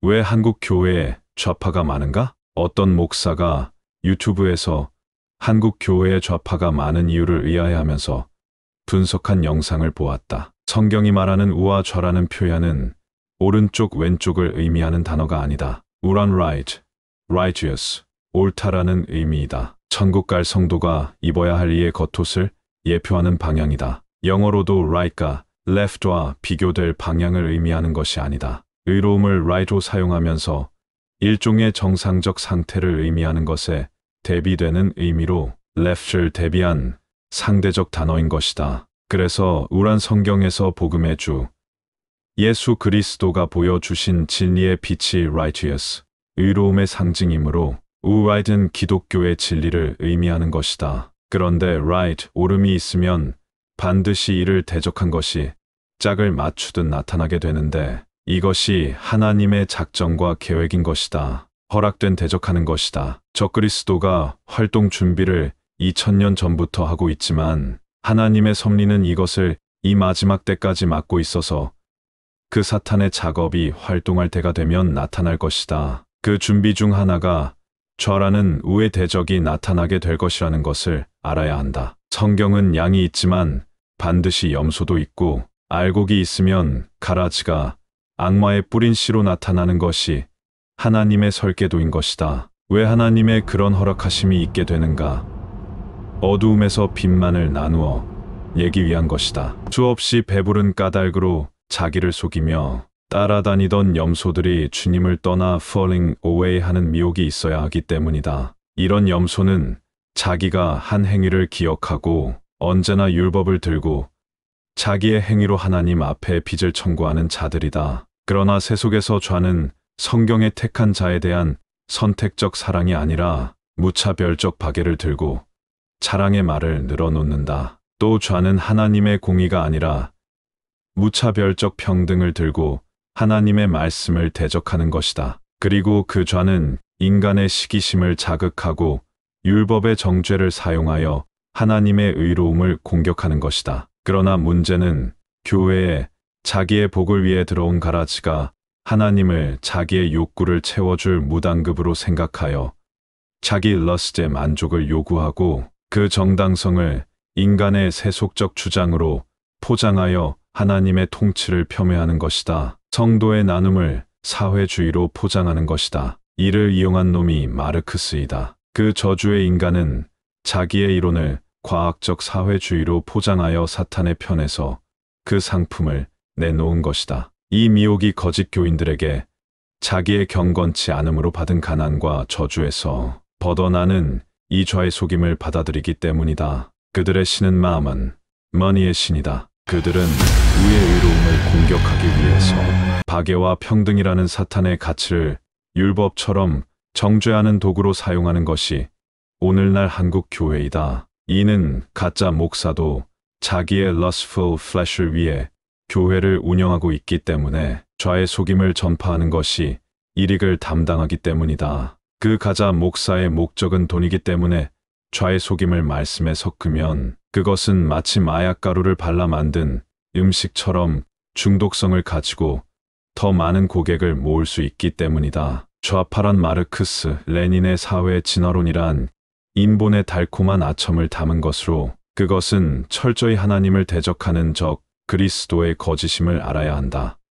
왜 한국 교회에 좌파가 많은가? 어떤 목사가 유튜브에서 한국 교회에 좌파가 많은 이유를 의아해하면서 분석한 영상을 보았다. 성경이 말하는 우와 좌라는 표현은 오른쪽 왼쪽을 의미하는 단어가 아니다. 우란 right, righteous, 옳다라는 의미이다. 천국 갈 성도가 입어야 할 이의 겉옷을 예표하는 방향이다. 영어로도 right가 left와 비교될 방향을 의미하는 것이 아니다. 의로움을 right로 사용하면서 일종의 정상적 상태를 의미하는 것에 대비되는 의미로 left를 대비한 상대적 단어인 것이다. 그래서 우란 성경에서 복음의 주 예수 그리스도가 보여주신 진리의 빛이 righteous, 의로움의 상징이므로 right은 기독교의 진리를 의미하는 것이다. 그런데 right, 옳음이 있으면 반드시 이를 대적한 것이 짝을 맞추듯 나타나게 되는데 이것이 하나님의 작정과 계획인 것이다. 허락된 대적하는 것이다. 적그리스도가 활동 준비를 2000년 전부터 하고 있지만 하나님의 섭리는 이것을 이 마지막 때까지 막고 있어서 그 사탄의 작업이 활동할 때가 되면 나타날 것이다. 그 준비 중 하나가 좌라는 우의 대적이 나타나게 될 것이라는 것을 알아야 한다. 성경은 양이 있지만 반드시 염소도 있고 알곡이 있으면 가라지가 악마의 뿌린 씨로 나타나는 것이 하나님의 설계도인 것이다. 왜 하나님의 그런 허락하심이 있게 되는가? 어두움에서 빛만을 나누어 예기 위한 것이다. 수없이 배부른 까닭으로 자기를 속이며 따라다니던 염소들이 주님을 떠나 falling away 하는 미혹이 있어야 하기 때문이다. 이런 염소는 자기가 한 행위를 기억하고 언제나 율법을 들고 자기의 행위로 하나님 앞에 빚을 청구하는 자들이다. 그러나 세속에서 좌는 성경의 택한 자에 대한 선택적 사랑이 아니라 무차별적 박애를 들고 자랑의 말을 늘어놓는다. 또 좌는 하나님의 공의가 아니라 무차별적 평등을 들고 하나님의 말씀을 대적하는 것이다. 그리고 그 좌는 인간의 시기심을 자극하고 율법의 정죄를 사용하여 하나님의 의로움을 공격하는 것이다. 그러나 문제는 교회에 자기의 복을 위해 들어온 가라지가 하나님을 자기의 욕구를 채워줄 무당급으로 생각하여 자기 러스트의 만족을 요구하고 그 정당성을 인간의 세속적 주장으로 포장하여 하나님의 통치를 폄훼하는 것이다. 성도의 나눔을 사회주의로 포장하는 것이다. 이를 이용한 놈이 마르크스이다. 그 저주의 인간은 자기의 이론을 과학적 사회주의로 포장하여 사탄의 편에서 그 상품을 내놓은 것이다. 이 미혹이 거짓 교인들에게 자기의 경건치 않음으로 받은 가난과 저주에서 벗어나는 이 좌의 속임을 받아들이기 때문이다. 그들의 신은 마음은 머니의 신이다. 그들은 우의 의로움을 공격하기 위해서 박애와 평등이라는 사탄의 가치를 율법처럼 정죄하는 도구로 사용하는 것이 오늘날 한국 교회이다. 이는 가짜 목사도 자기의 lustful flesh를 위해 교회를 운영하고 있기 때문에 좌의 속임을 전파하는 것이 일익을 담당하기 때문이다. 그 가짜 목사의 목적은 돈이기 때문에 좌의 속임을 말씀에 섞으면 그것은 마치 마약가루를 발라 만든 음식처럼 중독성을 가지고 더 많은 고객을 모을 수 있기 때문이다. 좌파란 마르크스, 레닌의 사회 진화론이란 인본의 달콤한 아첨을 담은 것으로 그것은 철저히 하나님을 대적하는 적 그리스도의 거짓임을 알아야 한다.